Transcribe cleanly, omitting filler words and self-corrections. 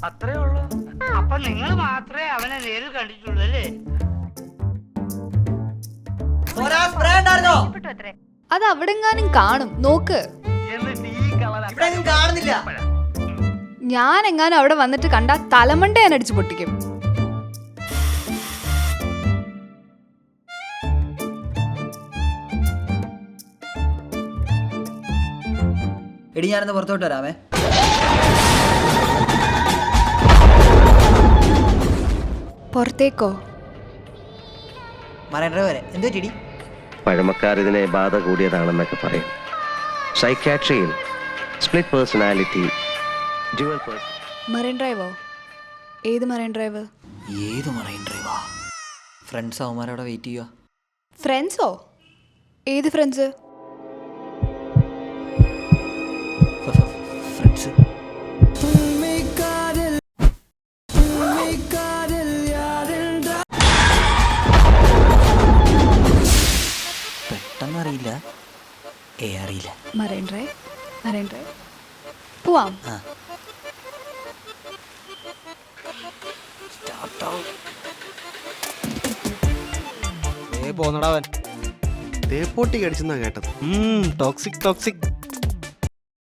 അത്രേ ഉള്ളൂ. അപ്പൊ നിങ്ങൾ മാത്രമേ അവനെ നേരിൽ കണ്ടിട്ടുള്ളൂ അല്ലേ? അത് അവിടെങ്ങാനും കാണും, നോക്ക്. ഞാൻ എങ്ങാനും അവിടെ വന്നിട്ട് കണ്ടാ തലമണ്ട ഞാൻ അടിച്ചു പൊട്ടിക്കും. എടി ഞാനൊന്ന് പുറത്തോട്ട് വരാമേ. പുറത്തേക്കോ? മറേണ്ടവരെ എന്തോ ചെടി പഴമക്കാർ ഇതിനെ ബാധ കൂടിയതാണെന്നൊക്കെ പറയും. സൈക്യാട്രിയിൽ split personality, dual person. Marine ഡ്രൈവോ? ഏത് മറൈൻ ഡ്രൈവ്? ഏത് മറൈൻ ഡ്രൈവാ? ഫ്രണ്ട്സ് അവന്മാരവിടെ വെയിറ്റ് ചെയ്യുക. ഫ്രണ്ട്സോ? ഏത് ഫ്രണ്ട്സ്? ഫ്രണ്ട്സ് പെട്ടെന്നറിയില്ല. അറിയില്ല. മറൈൻ ഡ്രൈവ്, മറൈൻ ഡ്രൈവ് പോവാം. പോന്നടാവൻ തേപ്പോട്ടി കടിച്ചെന്നാ കേട്ടത്. Toxic toxic